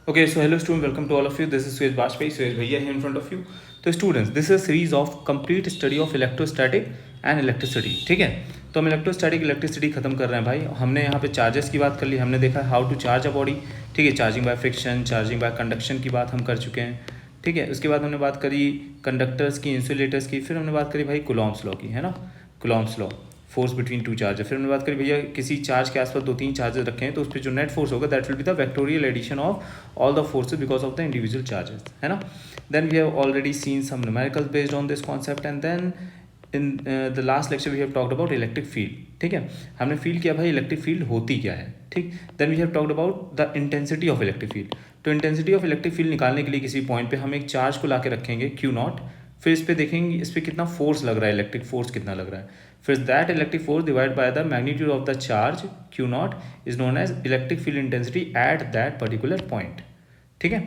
Okay, so hello students, welcome to all of you. This is Suresh Bajpayee, Suresh Bhaiya here in front of you. तो students, this is series of complete study of electrostatic and electricity. ठीक है, तो हम electrostatic electricity खत्म कर रहे हैं भाई. हमने यहाँ पे चार्जेस की बात कर ली, हमने देखा how to charge a body. ठीक है, charging by friction, charging by conduction की बात हम कर चुके हैं. ठीक है, उसके बाद हमने बात करी कंडक्टर्स की, इंसुलेटर्स की, फिर हमने बात करी भाई कुलॉम्स लॉ की, है ना, Coulomb's law, force between two charges. फिर हमने बात करी भैया किसी चार्ज के आसपास 2-3 चार्जेस रखे हैं तो उस पर जो नेट फोर्स होगा that will be the vectorial addition of all the forces because of the individual charges, है ना. Then we have already seen some numericals based on this concept and then in the last lecture we have talked about electric field. ठीक है, हमने feel किया भाई electric field होती क्या है. ठीक, then we have talked about the intensity of electric field. तो इंटेंसिटी ऑफ इलेक्ट्रिक फील्ड निकालने के लिए किसी पॉइंट पे हम एक चार्ज को ला के रखेंगे Q0. फिर इस पर देखेंगे इस पर कितना फोर्स लग रहा है, इलेक्ट्रिक फोर्स कितना लग रहा है. फिर that electric force divide by the magnitude of the charge Q0 is known as electric field intensity at that particular point. ठीक है,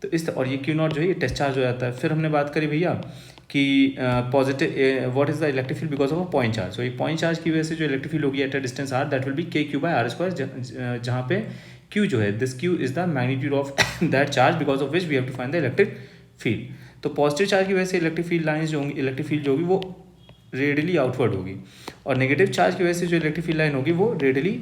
तो इस और ये Q0 जो है ये टेस्ट चार्ज हो जाता है. फिर हमने बात करी भैया कि positive what is the electric field because of a point charge. तो एक पॉइंट चार्ज की वजह से जो इलेक्ट्रिक फील्ड होगी at a distance r that will be KQ/r², जहाँ पे Q जो है this Q is the magnitude of that charge because of which we have to find the electric field. तो पॉजिटिव चार्ज की वजह से electric field lines जो होंगी, इलेक्ट्रिक फील्ड जो होगी वो रेडियली आउटवर्ड होगी, और नेगेटिव चार्ज की वजह से जो इलेक्ट्रिक फील्ड लाइन होगी वो रेडियली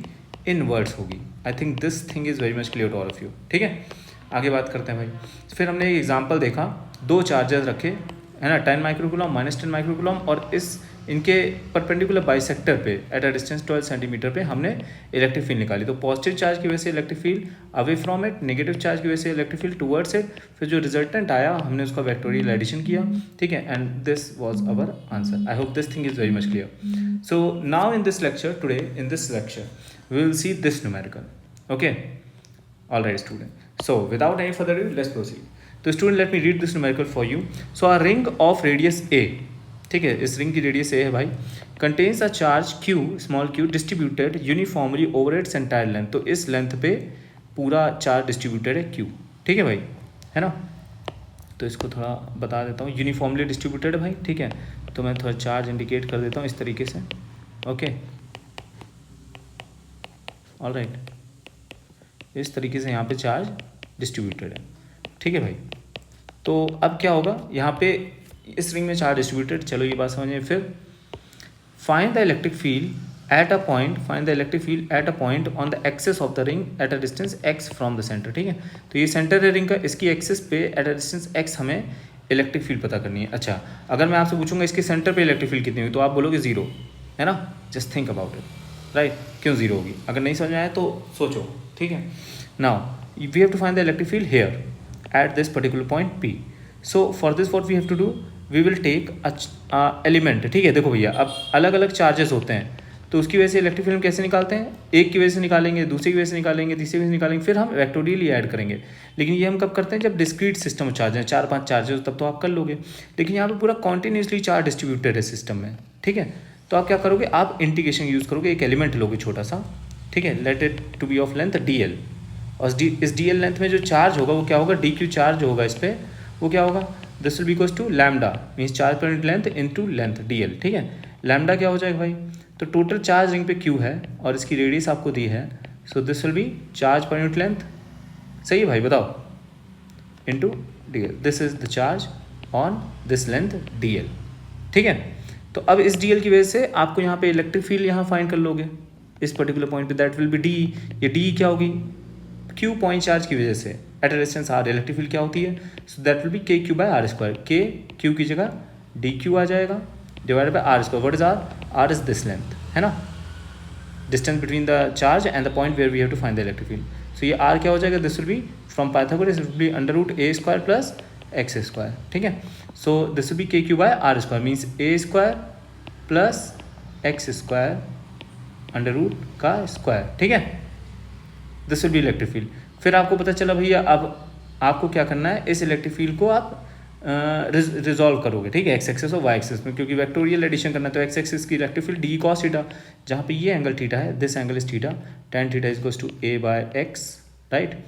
इनवर्ड्स होगी. I think this thing is very much clear to all of you. ठीक है, आगे बात करते हैं भाई. फिर हमने एक एग्जांपल देखा, 2 चार्जेस रखे, है ना, 10 माइक्रोकूलम -10 माइक्रोकूलम, और इस इनके परपेंडिकुलर बाइसेक्टर पे एट अ डिस्टेंस 12 सेंटीमीटर पे हमने इलेक्ट्रिक फील्ड निकाली. तो पॉजिटिव चार्ज की वजह से electric field away from it, negative charge की वजह से इलेक्ट्रिक फील्ड टुवर्ड्स इट. फिर जो रिजल्टेंट आया हमने उसका वेक्टोरियल एडिशन किया. ठीक है, and this was our answer. I hope this thing is very much clear. So now in this lecture today, in this lecture we will see this numerical. Okay, alright student, so without any further ado let's proceed. तो student let me read this numerical for you. So a ring of radius a, ठीक है, इस ring की radius a है भाई, contains a charge q, small q, distributed uniformly over its entire length. तो इस length पे पूरा चार्ज डिस्ट्रीब्यूटेड है q. ठीक है भाई, है ना. तो इसको थोड़ा बता देता हूँ, यूनिफॉर्मली डिस्ट्रीब्यूटेड है भाई. ठीक है, तो मैं थोड़ा चार्ज इंडिकेट कर देता हूँ इस तरीके से. ओके, ऑलराइट, इस तरीके से यहाँ पे चार्ज डिस्ट्रीब्यूटेड है. ठीक है भाई, तो अब क्या होगा यहाँ पे इस रिंग में चार्ज डिस्ट्रीब्यूटेड. चलो ये बात समझिए. फिर find the electric field at a point, find the electric field at a point on the axis of the ring at a distance x from the centre. ठीक है, तो ये सेंटर है रिंग का, इसकी एक्सिस पे एट अ डिस्टेंस x हमें electric field पता करनी है. अच्छा, अगर मैं आपसे पूछूंगा इसके सेंटर पे इलेक्ट्रिक फील्ड कितनी होगी तो आप बोलोगे 0, है ना. Just think about it, right. क्यों 0 होगी? अगर नहीं समझ में आया तो सोचो. ठीक है, now we have to find the electric field here at this particular point P. So for this what we have to do, we will take a element. ठीक है, देखो भैया अब अलग अलग चार्जेस होते हैं तो उसकी वजह से इलेक्ट्रिक फील्ड कैसे निकालते हैं, एक की वजह से निकालेंगे, दूसरे की वजह से निकालेंगे, तीसरी वजह से निकालेंगे, फिर हम वेक्टोरियली ऐड करेंगे. लेकिन ये हम कब करते हैं, जब डिस्क्रीट सिस्टम चार्ज है, 4-5 चार्जेस, तब तो आप कर लोगे. लेकिन यहाँ पे पूरा कॉन्टिन्यूसली चार्ज डिस्ट्रीब्यूटेड है सिस्टम में. ठीक है, तो आप क्या करोगे, आप इंटीग्रेशन यूज़ करोगे, एक एलिमेंट लोगे छोटा सा. ठीक है, let it to be of length DL, और इस DL लेंथ में जो चार्ज होगा वो क्या होगा, DQ चार्ज होगा इस पर, वो क्या होगा, this will be equals to lambda, means charge per unit length into length DL. ठीक है, लैम्डा क्या हो जाएगा भाई, तो टोटल चार्ज रिंग पे Q है और इसकी रेडियस आपको दी है, so this will be charge per unit length. सही है भाई, बताओ, into DL. This is the charge on this length DL. ठीक है, तो अब इस DL की वजह से आपको यहाँ पे इलेक्ट्रिक फील्ड यहाँ फाइंड कर लोगे इस पर्टिकुलर पॉइंट पे, दैट विल बी D. ये D क्या होगी, Q पॉइंट चार्ज की वजह से at a distance r electric field क्या होती है, so that will be KQ/r². K Q की जगह DQ आ जाएगा divided by r². What is r is this length, है ना, distance between the charge and the point where we have to find the electric field. So ये r क्या हो जाएगा, this will be from Pythagoras will be √a² plus x². ठीक है, so this will be KQ/r² means a² plus x² √ का square. ठीक है, this will B electric field. फिर आपको पता चला भैया अब आपको क्या करना है, इस इलेक्ट्रिक फील्ड को आप रिजॉल्व करोगे. ठीक है, एक्स एक्सेस और वाई एक्सेस में, क्योंकि वेक्टोरियल एडिशन करना है तो एक्स एक्सेस की electric field D cos theta, जहाँ पे ये एंगल थीटा है, this angle is theta, tan theta is equals to A/x, right.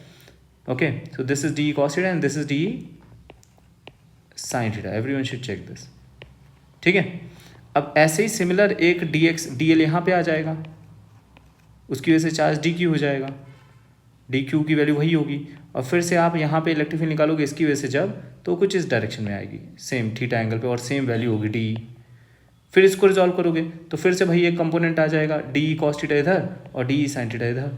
Okay, so this is D cos theta and this is D sin theta. Everyone should check this. ठीक है, अब ऐसे ही similar एक DL यहाँ पे आ जाएगा, उसकी वजह से चार्ज DQ हो जाएगा, DQ की वैल्यू वही होगी, और फिर से आप यहाँ पे इलेक्ट्रिक फील्ड निकालोगे इसकी वजह से जब, तो कुछ इस डायरेक्शन में आएगी सेम थीटा एंगल पे और सेम वैल्यू होगी डी। फिर इसको रिजॉल्व करोगे तो फिर से भाई एक कंपोनेंट आ जाएगा डी कॉस थीटा इधर और डी साइन थीटा इधर।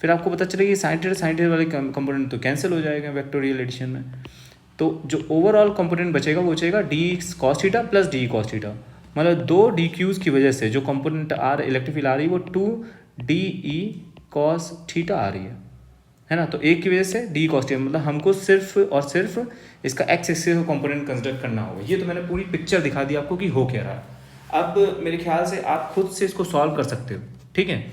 फिर आपको पता चलेगा साइन थीटा वाले कंपोनेंट तो कैंसिल हो जाएगा वेक्टोरियल एडिशन में। तो जो ओवरऑल कंपोनेंट बचेगा वो बचेगा D cos theta plus D cos theta, मतलब दो डी क्यूज़ की वजह से जो कंपोनेंट इलेक्ट्रिक फील्ड आ रही है वो 2 डी ई कॉस थीटा आ रही है ना। तो एक की वजह से डी कॉस थीटा, मतलब हमको सिर्फ और सिर्फ इसका एक्स एक्सिस का कंपोनेंट कंसिडर करना होगा। ये तो मैंने पूरी पिक्चर दिखा दी आपको कि हो क्या रहा है। अब मेरे ख्याल से आप खुद से इसको सॉल्व कर सकते हो, ठीक है,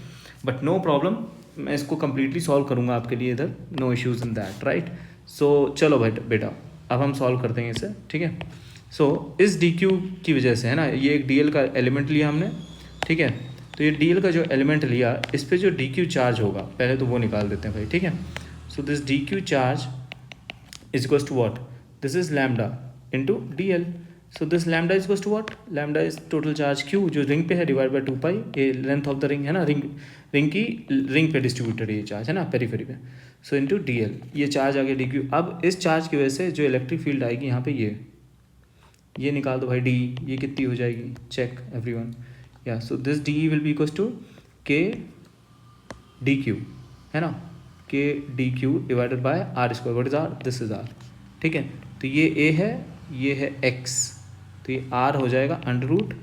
बट नो प्रॉब्लम, मैं इसको कम्प्लीटली सॉल्व करूँगा आपके लिए इधर, no issues in that, right. So चलो भाई बेटा अब हम सॉल्व करते हैं इसे, ठीक है। सो इस डी क्यू की वजह से है ना, ये एक डी एल का एलिमेंट लिया हमने, ठीक है। तो ये डी एल का जो एलिमेंट लिया इस पर जो डी क्यू चार्ज होगा पहले तो वो निकाल देते हैं भाई, ठीक है। So this D Q charge is equals to what, this is lambda into D L. So this lambda is equals to what, lambda is total charge Q जो रिंग पे है डिवाइड बाय 2 पाई, ये लेंथ ऑफ द रिंग है ना, ring पे distributed ये charge है ना पेरीफेरी पे। सो इंटू डी एल, ये चार्ज आ गया डी क्यू। अब इस चार्ज की वजह से जो इलेक्ट्रिक फील्ड आएगी यहाँ पे ये निकाल दो भाई डी, ये कितनी हो जाएगी, चेक एवरीवन, या so this D will be equals to K D Q है ना, K D Q divided by R square, what is R, this is R, ठीक है। तो ये ए है, ये है एक्स, तो ये आर हो जाएगा under root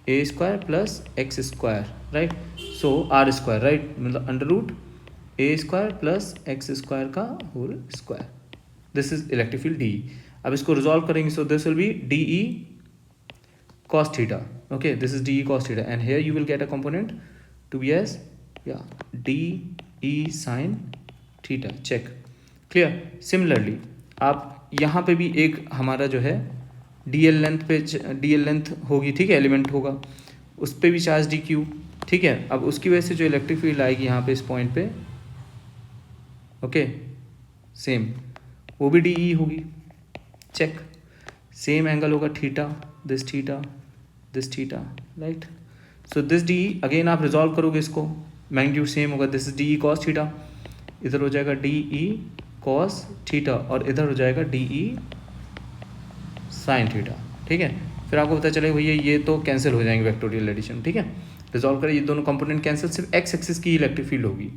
A square plus x square, right. So R square, right, मतलब under root A square plus x square का whole square, this is electric field D. अब इसको रिजॉल्व करेंगे, so this will be D E cos theta, okay, this is de cos theta and here you will get a component to be as de sin theta, check, clear। Similarly आप यहाँ पे भी एक हमारा जो है dl length पे dl length होगी, ठीक है, एलिमेंट होगा, उस पर भी चार्ज डी क्यू, ठीक है। अब उसकी वजह से जो इलेक्ट्रिक फील्ड आएगी यहाँ पे इस पॉइंट पे, ओके, सेम वो भी डी ई होगी, चेक, सेम एंगल होगा theta, this theta, right. So this D again आप रिजॉल्व करोगे इसको, मैग्नीट्यूड सेम होगा, this is D E cos theta, इधर हो जाएगा डी ई कॉस थीटा और इधर हो जाएगा डी ई साइन थीटा, ठीक है। फिर आपको पता चलेगा भैया ये तो कैंसिल हो जाएंगे वेक्टोरियल एडिशन, ठीक है। रिजॉल्व करें, ये दोनों कंपोनेंट कैंसिल, सिर्फ एक्स एक्सिस की इलेक्ट्रिक फील्ड होगी,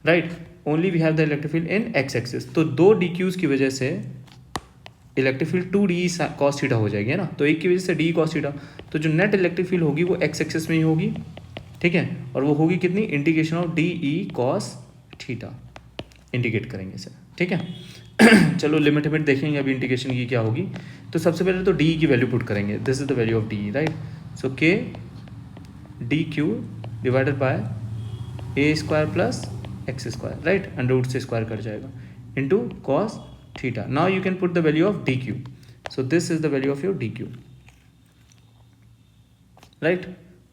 right, only we have the electric field in X axis. तो दो डी क्यूज़ की वजह से electric field 2 D cos theta हो जाएगी, है ना। तो एक की वजह से डी कॉस थीटा, तो जो नेट इलेक्ट्रिक फील्ड होगी वो एक्स एक्सिस में ही होगी, ठीक है, और वो होगी कितनी, integration of D E cos theta, integrate करेंगे इसे, ठीक है। चलो लिमिट देखेंगे अभी इंटीग्रेशन की क्या होगी। तो सबसे पहले तो डी की वैल्यू पुट करेंगे, this is the value of d, right. So k D Q divided by a square plus x square, right, under root से स्क्वायर कट जाएगा, into cos theta. Now you can put the value of dq. So this is the value of your dq, right।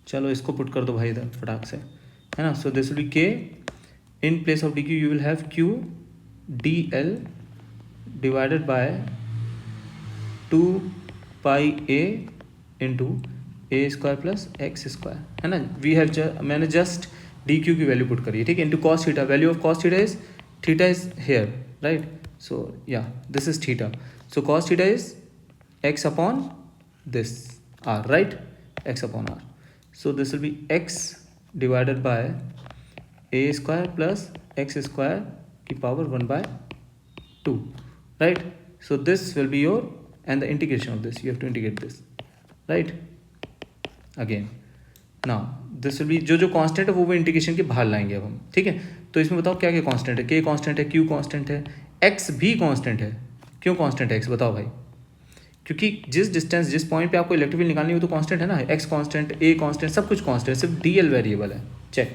चलो इसको put कर दो भाई इधर फटाक से, है ना। So this will be k, in place of dq you will have q dl divided by 2 pi a into a square plus x square, है ना। we have मैंने just dq की वैल्यू पुट करी है, ठीक है, into cos theta, value of cos theta is here, right। So yeah, this is theta, so cos theta is x upon this r, right, x upon r। So this will be x divided by a square plus x square की power 1 by 2, right। So this will be your, and the integration of this, you have to integrate this, right, again। Now this will be जो constant है वो integration के बाहर लाएंगे अब हम, ठीक है। तो इसमें बताओ क्या क्या कांस्टेंट है, के कांस्टेंट है, क्यू कांस्टेंट है, एक्स भी कांस्टेंट है। क्यों कांस्टेंट है एक्स, बताओ भाई, क्योंकि जिस डिस्टेंस जिस पॉइंट पे आपको इलेक्ट्रिक फील्ड निकालनी हो तो कांस्टेंट है ना, एक्स कांस्टेंट, ए कांस्टेंट, सब कुछ कांस्टेंट, सिर्फ डी एल वेरिएबल है, check.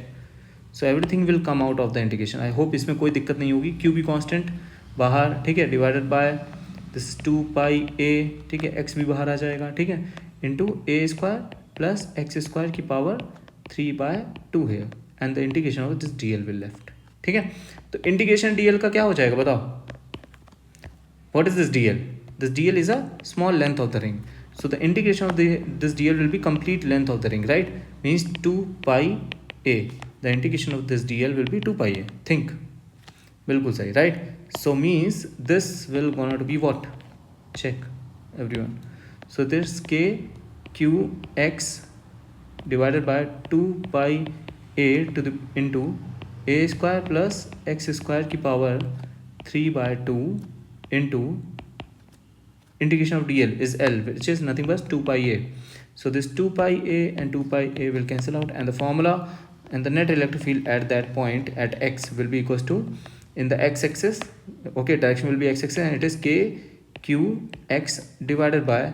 So everything will come out of the integration, I hope इसमें कोई दिक्कत नहीं होगी। क्यू भी कांस्टेंट बाहर, ठीक है, डिवाइडेड बाय दिस 2 पाई ए, ठीक है, एक्स भी बाहर आ जाएगा, ठीक है, इंटू ए स्क्वायर प्लस एक्स स्क्वायर की पावर 3 बाय 2 है, and the integration of this D L will left, ठीक है। तो इंटीग्रेशन डी एल का क्या हो जाएगा बताओ, what is this dl, this dl is a small length of the ring, so the integration of this dl will be complete length of the ring, right, means 2 pi a, the integration of this dl will be 2 pi a, think, बिल्कुल सही, right। So means this will gonna to be what? Check everyone. So this k q x divided by 2 pi a to the into a square plus x square की power 3 by 2 into integration of dl is L, which is nothing but 2 pi a. So this 2 pi a and 2 pi a will cancel out, and the formula and the net electric field at that point at x will be equals to, in the x-axis, okay, direction will be x-axis, and it is k q x divided by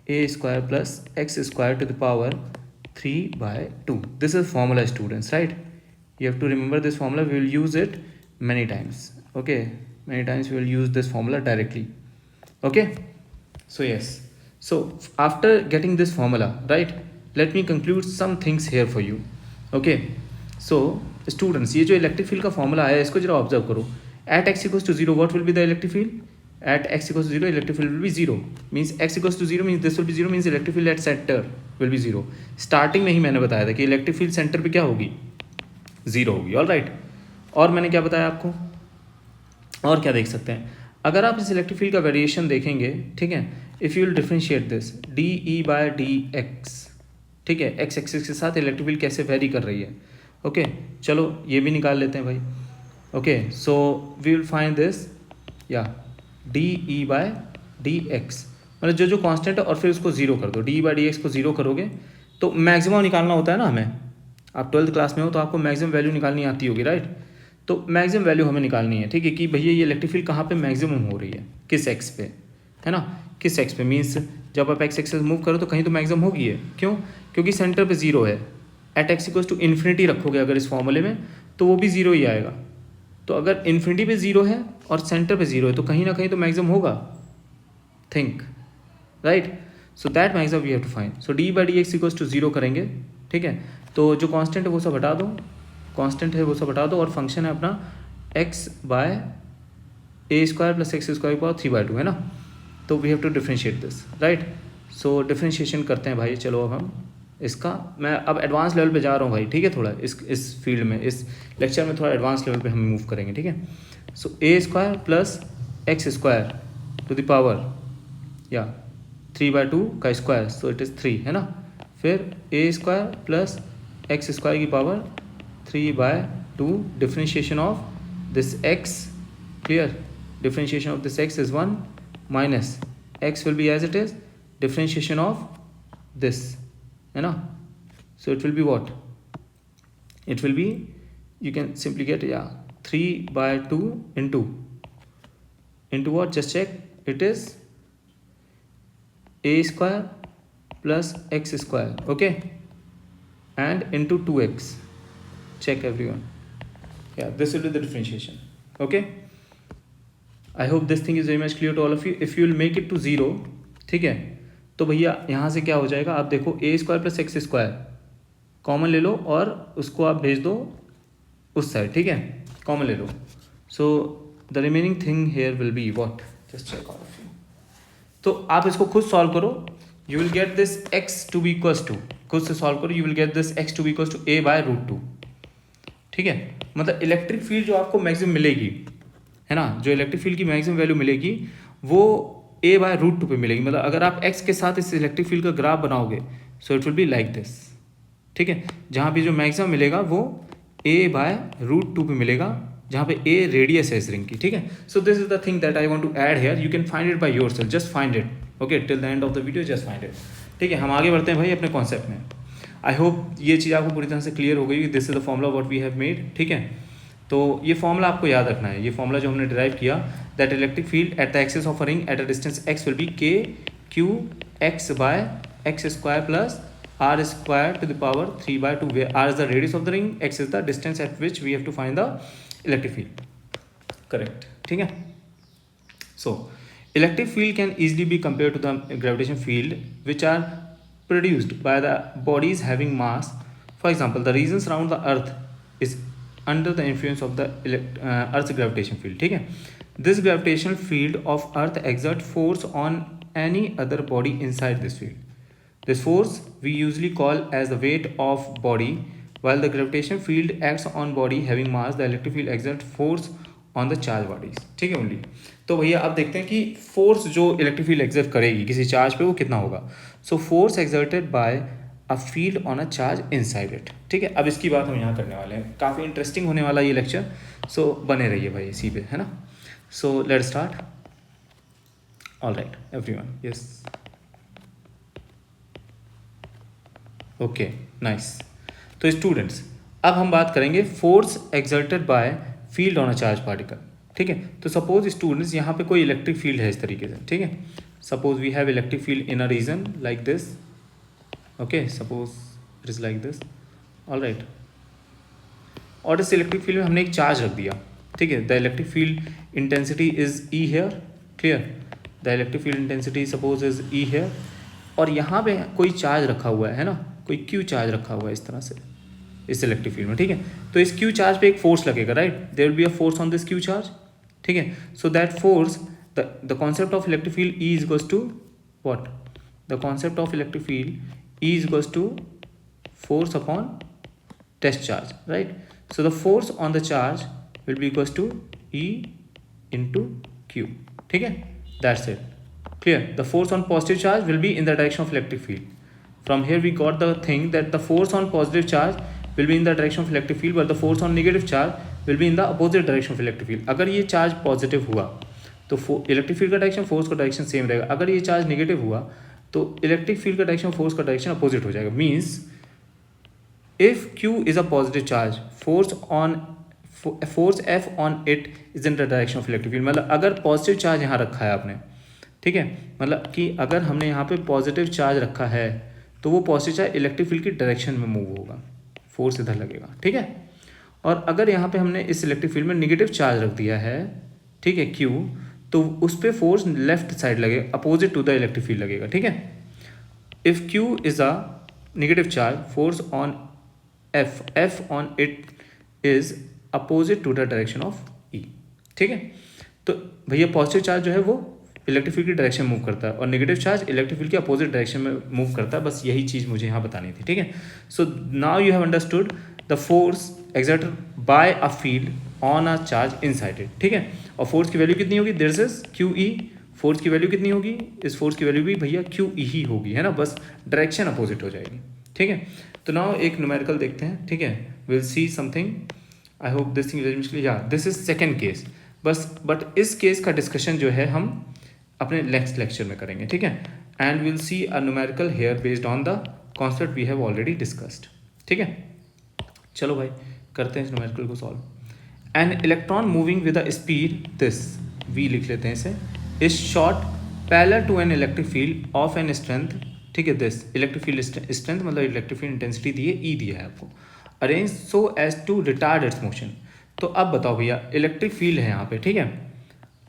a square plus x square to the power 3 by 2. This is formula, students, right? You have to remember this formula. We will use it many times. Okay, many times we will use this formula directly. Okay, so yes, so after getting this formula, right, let me conclude some things here for you. Okay, so students, ये जो electric field का formula है इसको जरा observe करो. At X equals to zero what will be the electric field? at x equals to 0 electric field will be 0, means x equals to 0 means this will be 0, means electric field at center will be 0. Starting में ही मैंने बताया था कि electric field centre पे क्या होगी? 0 होगी. All right. और मैंने क्या बताया आपको? और क्या देख सकते हैं? अगर आप इस इलेक्ट्रिक फील्ड का वेरिएशन देखेंगे, ठीक है, if you will differentiate this D e by d x, ठीक है, एक्स एक्सिस के साथ इलेक्ट्रिक फील्ड कैसे वेरी कर रही है. ओके, चलो ये भी निकाल लेते हैं भाई. Okay, so we will find this या d e by d x, मतलब जो जो कांस्टेंट है और फिर उसको जीरो कर दो. D e by d x को जीरो करोगे तो मैक्सिमम निकालना होता है ना हमें. आप 12th क्लास में हो तो आपको मैक्सिमम वैल्यू निकालनी आती होगी, राइट? तो मैक्सिमम वैल्यू हमें निकालनी है, ठीक है, कि भैया ये इलेक्ट्रिक फील्ड कहाँ पे मैक्सिमम हो रही है, किस एक्स पे, है ना, किस एक्स पे. मीन्स जब आप एक्स एक्सेस मूव करो तो कहीं तो मैक्सिमम होगी है. क्यों? क्योंकि सेंटर पे जीरो है. At X equals to infinity रखोगे अगर इस फॉर्मूले में तो वो भी जीरो ही आएगा. तो अगर इन्फिनिटी पे जीरो है और सेंटर पे जीरो है तो कहीं ना कहीं तो मैक्सिमम होगा. Think, right? So that maximum we have to find. So d by d x equals to zero करेंगे, ठीक है. तो जो कांस्टेंट है वो सब हटा दो, कांस्टेंट है वो सब हटा दो, और फंक्शन है अपना x by a square plus x square power 3 by 2, है ना. तो we have to differentiate this, right? So differentiation करते हैं भाई. चलो अब हम इसका, मैं अब एडवांस लेवल पे जा रहा हूँ भाई, ठीक है. थोड़ा इस फील्ड में, इस लेक्चर में थोड़ा एडवांस लेवल पे हम मूव करेंगे, ठीक है. So a square plus x square to the power या 3 by 2 का स्क्वायर, सो इट इज़ 3, है ना. फिर a square plus x square की power 3 by 2, differentiation of this x, clear, differentiation of this x is 1 minus x will be as it is differentiation of this, है ना. So it will be what? It will be, you can simply get 3 by 2 into what? Just check. It is a square plus x square, okay, and into 2x. Check everyone. Yeah, this will be the differentiation. Okay, I hope this thing is very much clear to all of you. If you will make it to 0, ठीक है, तो भैया यहाँ से क्या हो जाएगा? आप देखो a square plus x square common ले लो और उसको आप भेज दो उस साइड, ठीक है, कॉमन ले लो. So the remaining thing here will be what? Just check all of you. तो आप इसको खुद सॉल्व करो. You will get this x to be equals to, खुद से सॉल्व करो. You will get this x to be equals to a by root 2, ठीक है. मतलब इलेक्ट्रिक फील्ड जो आपको मैक्सिमम मिलेगी, है ना, जो इलेक्ट्रिक फील्ड की मैक्सिमम वैल्यू मिलेगी वो ए बाय रूट 2 पे मिलेगी. मतलब अगर आप एक्स के साथ इस इलेक्ट्रिक फील्ड का ग्राफ बनाओगे सो it will be like this, ठीक है. जहाँ पे जो मैक्सिमम मिलेगा वो ए बाय रूट 2 पे मिलेगा, जहाँ पे ए रेडियस है इस रिंग की, ठीक है. So this is the thing that I want to add here. You can find it by yourself, just find it. Okay, till the end of the video just find it, ठीक है. हम आगे बढ़ते हैं भाई अपने कॉन्सेप्ट में. I hope ये चीज़ आपको पूरी तरह से क्लियर हो गई. This is the formula what we have made, ठीक है. तो ये फॉर्मूला आपको याद रखना है. ये फॉर्मूला जो हमने डिराइव किया, that electric field at the axis of a ring at a distance x will be k q x by x square plus r square to the power 3 by 2, where r is the radius of the ring, x is the distance at which we have to find the electric field. Correct, ठीक है. So electric field can easily be compared to the gravitation field which are produced by the bodies having mass. For example, the regions around the earth is under the influence of the earth's gravitation field, ठीक है. This gravitational field of earth exert force on any other body inside this field. This force we usually call as the weight of body. While the gravitational field acts on body having mass, the electric field exerts force on the charge bodies, ठीक है only. तो भैया अब देखते हैं कि force जो electric field exert करेगी किसी चार्ज पे वो कितना होगा। So force exerted by a field on a charge inside it, ठीक है। अब इसकी बात हम यहाँ करने वाले हैं, काफ़ी इंटरेस्टिंग होने वाला ये लेक्चर, सो बने रहिए भाई इसी पे, है ना। So let's start. All right everyone, yes, okay nice. तो स्टूडेंट्स अब हम बात करेंगे force exerted by field on a charge particle, ठीक है। तो सपोज स्टूडेंट्स यहाँ पे कोई इलेक्ट्रिक फील्ड है इस तरीके से, ठीक है। Suppose we have electric field in a region like this, okay, suppose it is like this, all right. और इस इलेक्ट्रिक फील्ड में हमने एक चार्ज रख दिया, ठीक है। The electric field intensity is E here, clear. The electric field intensity suppose is E here, और यहाँ पे कोई चार्ज रखा हुआ है ना, कोई क्यू चार्ज रखा हुआ है इस तरह से इस इलेक्ट्रिक फील्ड में, ठीक है। तो इस क्यू चार्ज पे एक फोर्स लगेगा, right, there will be a force on this Q charge, ठीक है। So that force, the concept of electric field E is equals to what, the concept of electric field E is equals to force upon test charge, right? So the force on the charge will be equals to E into Q, ठीक है, that's it, clear. The force on positive charge will be in the direction of electric field. From here we got the thing that the force on positive charge will be in the direction of electric field, but the force on negative charge will be in the opposite direction of electric field. अगर ये charge positive हुआ तो electric field का direction, force का direction same रहेगा। अगर ये charge negative हुआ तो इलेक्ट्रिक फील्ड का डायरेक्शन, फोर्स का डायरेक्शन अपोजिट हो जाएगा। Means if Q is a positive charge, force F on it is in the direction of electric field। मतलब अगर पॉजिटिव चार्ज यहाँ रखा है आपने, ठीक है, मतलब कि अगर हमने यहाँ पे पॉजिटिव चार्ज रखा है तो वो पॉजिटिव चार्ज इलेक्ट्रिक फील्ड की डायरेक्शन में मूव होगा, फोर्स इधर लगेगा, ठीक है। और अगर यहाँ पे हमने इस इलेक्ट्रिक फील्ड में निगेटिव चार्ज रख दिया है, ठीक है, Q, तो उस पर फोर्स लेफ्ट साइड लगेगा, opposite to the electric field लगेगा, ठीक है। If Q is a negative charge, force on F on it is opposite to the direction of E, ठीक है। तो भैया पॉजिटिव चार्ज जो है वो इलेक्ट्रिक फील्ड की डायरेक्शन मूव करता है और नेगेटिव चार्ज इलेक्ट्रिक फील्ड की अपोजिट डायरेक्शन में मूव करता है। बस यही चीज़ मुझे यहाँ बतानी थी, ठीक है। So now you have understood the force exerted by a field on a charge inside it, ठीक है। और फोर्स की वैल्यू कितनी होगी, this is Q E. Force की वैल्यू कितनी होगी, इस फोर्स की वैल्यू भी भैया क्यू ई ही होगी, है ना, बस डायरेक्शन अपोजिट हो जाएगी, ठीक है। तो नाउ एक न्यूमेरिकल देखते हैं, ठीक है, will see something, I hope this thing is clear. या दिस इज सेकेंड केस, बस बट इस केस का डिस्कशन जो है हम अपने नेक्स्ट लेक्चर में करेंगे, ठीक है। And will see a numerical here based on the concept we have already discussed, ठीक है। चलो भाई करते हैं इस न्यूमेरिकल को solve. An electron moving with a speed this, we लिख लेते हैं इसे, is shot parallel to an electric field of an strength, ठीक है। दिस इलेक्ट्रिक फील्ड स्ट्रेंथ मतलब इलेक्ट्रिक फील्ड इंटेंसिटी दी है, ई दिया है आपको, arrange so as to retard it's motion. तो अब बताओ भैया इलेक्ट्रिक फील्ड है यहाँ पे, ठीक है,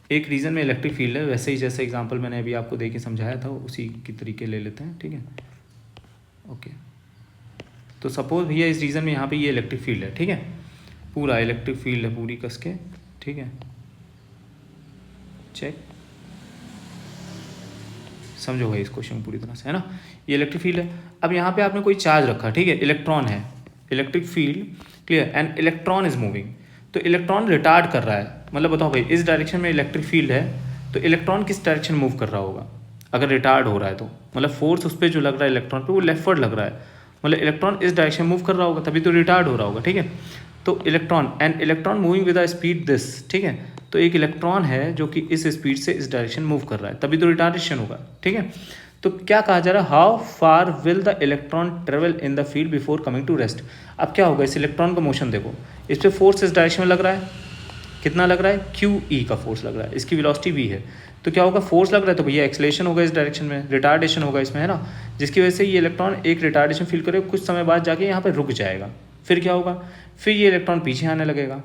एक रीजन में इलेक्ट्रिक फील्ड है, वैसे ही जैसे एग्जांपल मैंने अभी आपको दे के समझाया था उसी की तरीके ले लेते हैं, ठीक है, ओके। तो सपोज भैया इस रीजन में यहाँ पे ये इलेक्ट्रिक फील्ड है, ठीक है, पूरा इलेक्ट्रिक फील्ड है पूरी कस के, ठीक है, चेक, समझो भाई इस क्वेश्चन पूरी तरह से, है ना। ये इलेक्ट्रिक फील्ड है, अब यहाँ पे आपने कोई चार्ज रखा, ठीक है, इलेक्ट्रॉन है, electric field, clear, and electron is moving. तो इलेक्ट्रॉन रिटार्ड कर रहा है, मतलब बताओ भाई इस डायरेक्शन में इलेक्ट्रिक फील्ड है तो इलेक्ट्रॉन किस डायरेक्शन मूव कर रहा होगा अगर रिटार्ड हो रहा है तो, मतलब फोर्स उस पर जो लग रहा है इलेक्ट्रॉन पे वो लेफ्टवर्ड लग रहा है, मतलब इलेक्ट्रॉन इस डायरेक्शन मूव कर रहा होगा तभी तो रिटार्ड हो रहा होगा, ठीक है। तो electron and electron moving with a speed this, ठीक है, तो एक इलेक्ट्रॉन है जो कि इस स्पीड से इस डायरेक्शन मूव कर रहा है तभी तो रिटार्डेशन होगा, ठीक है। तो क्या कहा जा रहा है, how far will the electron travel in the field before coming to rest. अब क्या होगा, इस इलेक्ट्रॉन का मोशन देखो, इस पर फोर्स इस डायरेक्शन में लग रहा है, कितना लग रहा है, क्यू ई का फोर्स लग रहा है, इसकी वेलोसिटी वी है, तो क्या होगा, फोर्स लग रहा है तो भैया एक्सलेशन होगा इस डायरेक्शन में, रिटार्डेशन होगा इसमें, है ना, जिसकी वजह से ये इलेक्ट्रॉन एक रिटार्डेशन फील करेगा, कुछ समय बाद जाके यहाँ पे रुक जाएगा, फिर क्या होगा, फिर ये इलेक्ट्रॉन पीछे आने लगेगा,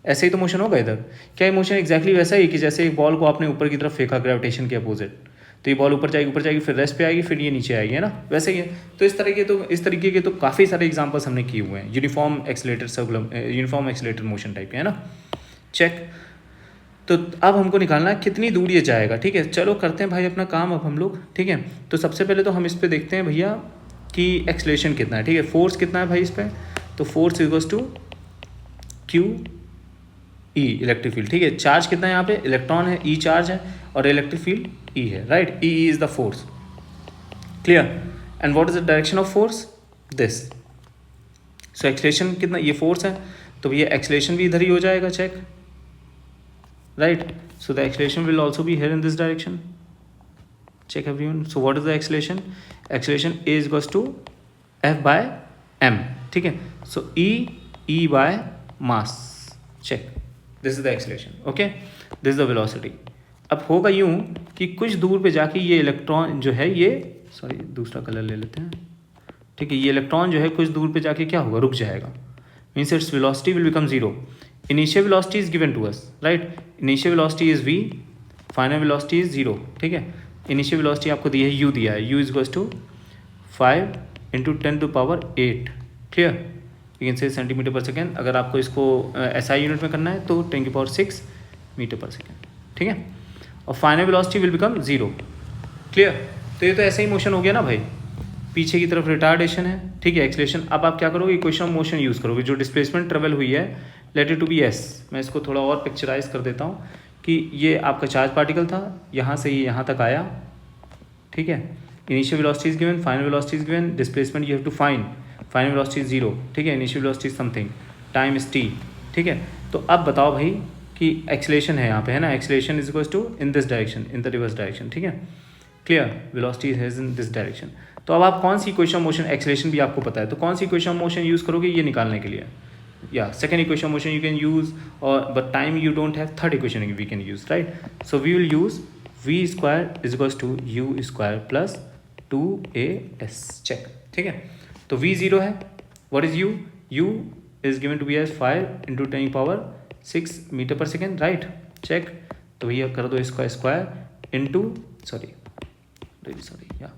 ऐसे ही तो मोशन होगा इधर। क्या ये मोशन एग्जैक्टली वैसा ही कि जैसे एक बॉल को आपने ऊपर की तरफ फेंका ग्रेविटेशन के अपोजिट, तो ये बॉल ऊपर जाएगी फिर रेस्ट पे आएगी फिर ये नीचे आएगी, है ना, वैसे ही है। तो इस तरीके के तो काफ़ी सारे एग्जांपल्स हमने किए हुए हैं, यूनिफॉर्म एक्सीलरेटेड मोशन टाइप के, है ना, चेक। तो अब हमको निकालना है कितनी दूर ये जाएगा, ठीक है। चलो करते हैं भाई अपना काम अब हम लोग, ठीक है। तो सबसे पहले तो हम इस पर देखते हैं भैया कि एक्सलेशन कितना है, ठीक है, फोर्स कितना है भाई इस पर, तो force equals to Q E electric field, ठीक है। चार्ज कितना है यहाँ पे, इलेक्ट्रॉन है, ई चार्ज है, और इलेक्ट्रिक फील्ड ई है, right. E is the force, clear. And what is the direction of force, this. So acceleration कितना, ये फोर्स है, तो भैया एक्सलेशन भी इधर ही हो जाएगा, check, right. So the acceleration will also be here in this direction, check everyone. So what is the acceleration? Acceleration is equals to F by m, ठीक है। So E by mass, check, this is the acceleration, okay, this is the velocity। अब होगा यूं कि कुछ दूर पे जाके ये इलेक्ट्रॉन जो है, ये सॉरी दूसरा कलर ले लेते हैं, ठीक है। ये इलेक्ट्रॉन जो है कुछ दूर पे जाके क्या होगा, रुक जाएगा, means its velocity will become zero. Initial velocity is given to us, right. Initial velocity is v, final velocity is zero, ठीक है। इनिशियल वेलोसिटी आपको दी है, u दिया है, u is equals to 5 × 10⁸, clear. You can say centimetre per second. अगर आपको इसको SI यूनिट में करना है तो 10⁶ मीटर पर सेकेंड, ठीक है। और final velocity will become zero, clear. तो ये तो ऐसा ही मोशन हो गया ना भाई, पीछे की तरफ रिटार्डेशन है, ठीक है, एक्सलेशन। अब आप क्या करोगे, इक्वेशन ऑफ मोशन यूज़ करोगे, जो डिस्प्लेसमेंट ट्रेवल हुई है, let it to be s। मैं इसको थोड़ा और पिक्चराइज कर देता हूँ कि ये आपका चार्ज पार्टिकल था, यहाँ से ये यहाँ तक आया, ठीक है। Initial velocity is given, final velocity is given, displacement you have to find, final velocity is zero, ठीक है। Initial velocity is something, time is t, ठीक है। तो अब बताओ भाई कि एक्सलेशन है यहाँ पे, है ना, acceleration is equals to in this direction, in the reverse direction, ठीक है, clear. Velocity is in this direction. तो अब आप कौन सी इक्वेशन ऑफ मोशन, एक्सलेशन भी आपको पता है, तो कौन सी इक्वेशन ऑफ मोशन यूज़ करोगे ये निकालने के लिए, yeah, second equation of motion you can use, or but time you don't have, third equation we can use, right? So we will use v square is equals to u square plus 2as, check, ठीक है। तो v zero है, what is u, u is given to be as 5 × 10⁶ metre पर second, right, check. तो भैया कर दो इसका स्क्वायर इंटू सॉरी या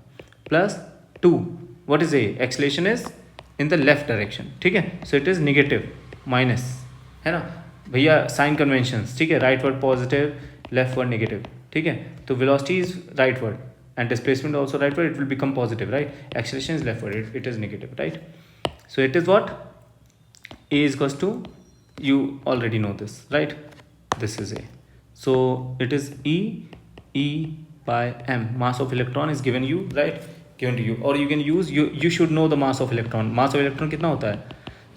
plus 2, what is a, acceleration is in the left direction, ठीक है। So it is negative, minus, है ना भैया, साइन कन्वेंशंस, ठीक है। Right word positive, left word negative, ठीक है। तो velocity is right word and displacement also right word, it will become positive, right. Acceleration is left word, it is negative, right. So it is what, a is equals to, you already know this, right, this is a, so it is E by m, mass of electron is given you, right, given to you, or you can use, you should know the mass of electron। mass of electron कितना होता है,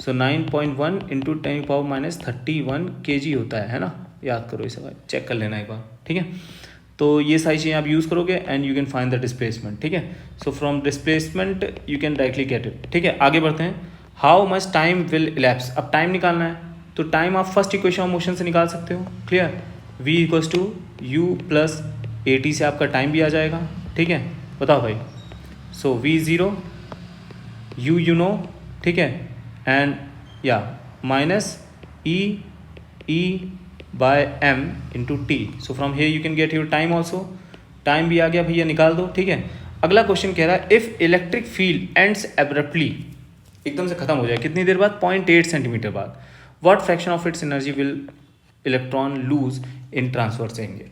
so 9.1 × 10⁻31 kg होता है ना, याद करो इसे भाई, चेक कर लेना एक बार, ठीक है। तो ये सारी चीज़ें आप यूज़ करोगे and you can find the displacement, ठीक है। So from displacement you can directly get it, ठीक है। आगे बढ़ते हैं, how much time will elapse. अब टाइम निकालना है, तो टाइम आप फर्स्ट इक्वेशन ऑफ मोशन से निकाल सकते हो, clear. v equals to u plus at से आपका टाइम भी आ जाएगा, ठीक है। बताओ भाई, so v zero, u you know, ठीक है, एंड या minus e by m into T. So from here you can get your time also, time भी आ गया भैया, निकाल दो, ठीक है। अगला क्वेश्चन कह रहा है, if electric field ends abruptly, एकदम से खत्म हो जाए, कितनी देर बाद, 0.8 सेंटीमीटर बाद, what fraction of its energy will electron lose in transverse angle,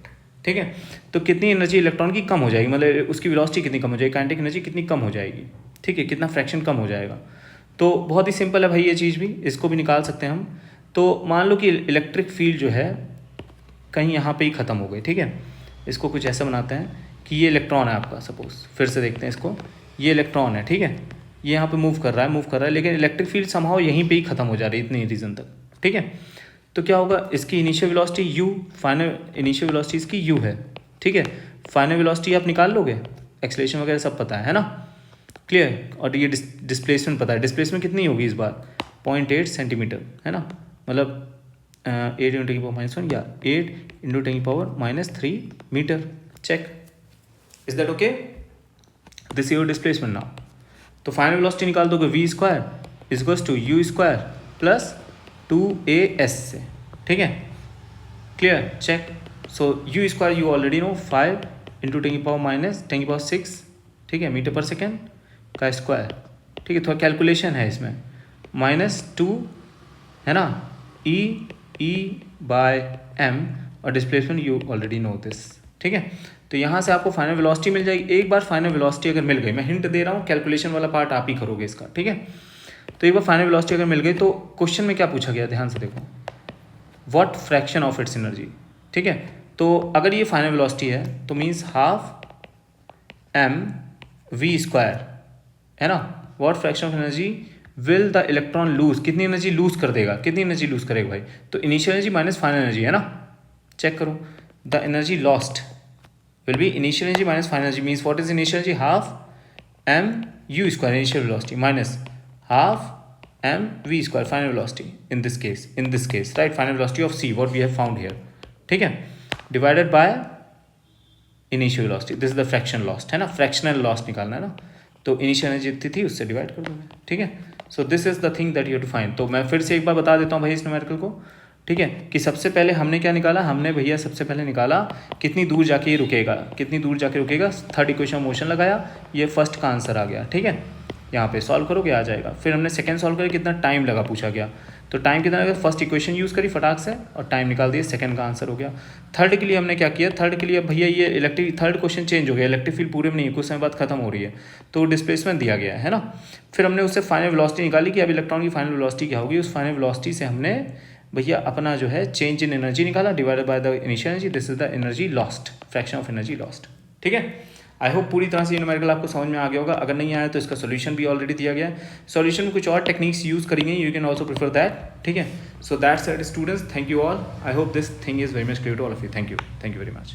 ठीक है। तो कितनी एनर्जी इलेक्ट्रॉन की कम हो जाएगी, मतलब उसकी वेलोसिटी कितनी कम हो जाएगी, काइनेटिक एनर्जी कितनी कम हो जाएगी, ठीक है, कितना फ्रैक्शन कम हो जाएगा। तो बहुत ही सिंपल है भाई ये चीज़ भी, इसको भी निकाल सकते हैं हम। तो मान लो कि इलेक्ट्रिक फील्ड जो है कहीं यहाँ पे ही ख़त्म हो गई, ठीक है। इसको कुछ ऐसा बनाते हैं कि ये इलेक्ट्रॉन है आपका, सपोज, फिर से देखते हैं इसको, ये इलेक्ट्रॉन है, ठीक है, ये यहाँ पे मूव कर रहा है, लेकिन इलेक्ट्रिक फील्ड समहाउ यहीं पे ही ख़त्म हो जा रही है इतनी रीजन तक, ठीक है। तो क्या होगा, इसकी initial velocity u, final initial velocity इसकी u है, ठीक है। फाइनल वेलोसिटी आप निकाल लोगे, एक्सेलरेशन वगैरह सब पता है ना, क्लियर। और ये डिस्प्लेसमेंट पता है, डिस्प्लेसमेंट कितनी होगी इस बार, 0.8 सेंटीमीटर, है ना, मतलब 8 × 10⁻⁻1 या 8 × 10⁻³ metre, check. Is that okay, this your displacement now. तो फाइनल वेलोसिटी निकाल दोगे, v square is equals to u square plus 2as से, ठीक है, clear, check. So u square you already know, 5 × 10⁻⁻6, ठीक है, मीटर पर सेकेंड का स्क्वायर, ठीक है। थोड़ा कैलकुलेशन है इसमें, -2 है ना, e बाय m, और displacement you already no this, ठीक है। तो यहाँ से आपको फाइनल वेलोसिटी मिल जाएगी। एक बार फाइनल वेलोसिटी अगर मिल गई, मैं हिंट दे रहा हूँ, कैलकुलेशन वाला पार्ट आप ही करोगे इसका, ठीक है। तो एक बार फाइनल वेलोसिटी अगर मिल गई, तो क्वेश्चन में क्या पूछा गया, ध्यान से देखो, what fraction of its energy, ठीक है। तो अगर ये फाइनल वेलोसिटी है तो मीन्स हाफ mv² है ना, what fraction of energy will the electron lose, कितनी एनर्जी लूज कर देगा, कितनी एनर्जी लूज करेगा भाई, तो initial energy minus final energy है ना, चेक करो, the energy lost will be initial energy minus final energy, means what is initial energy, half mu² initial velocity minus half mv² final velocity in this case right, final velocity of c what we have found here, ठीक है, divided by initial velocity, this is the fraction lost है ना, fractional lost निकालना है ना, तो initial energy जितनी थी उससे डिवाइड कर दोगे, ठीक है। So this is the thing that you to find. तो मैं फिर से एक बार बता देता हूँ भाई इस न्यूमेरिकल को, ठीक है, कि सबसे पहले हमने क्या निकाला, हमने भैया सबसे पहले निकाला कितनी दूर जाके ये रुकेगा, कितनी दूर जाके रुकेगा, थर्ड इक्वेशन मोशन लगाया, ये फर्स्ट का आंसर आ गया, ठीक है, यहाँ पे सॉल्व करोगे आ जाएगा। फिर हमने सेकंड सॉल्व करके कितना टाइम लगा पूछा गया, तो टाइम कितना लगा, फर्स्ट इक्वेशन यूज़ करी फटाक से और टाइम निकाल दिया, सेकंड का आंसर हो गया। थर्ड के लिए हमने क्या किया, थर्ड के लिए भैया ये इलेक्ट्रिक, थर्ड क्वेश्चन चेंज हो गया, इलेक्ट्रिक फील्ड पूरे में नहीं, कुछ समय बाद खत्म हो रही है, तो डिस्प्लेसमेंट दिया गया है ना। फिर हमने उससे फाइनल वेलोसिटी निकाली कि अब इलेक्ट्रॉन की फाइनल वेलोसिटी क्या होगी, उस फाइनल वेलोसिटी से हमने भैया अपना जो है चेंज इन एनर्जी निकाला divided by the initial energy, this is the energy lost, fraction of energy lost, ठीक है। आई होप पूरी तरह से ये न्यूमेरिकल आपको समझ में आ गया होगा, अगर नहीं आया तो इसका सॉल्यूशन भी ऑलरेडी दिया गया है, सॉल्यूशन में कुछ और टेक्निक्स यूज़ करेंगे, you can also prefer that, ठीक है। So that's it students, thank you all, I hope this thing is very much clear to all of you, thank you very much.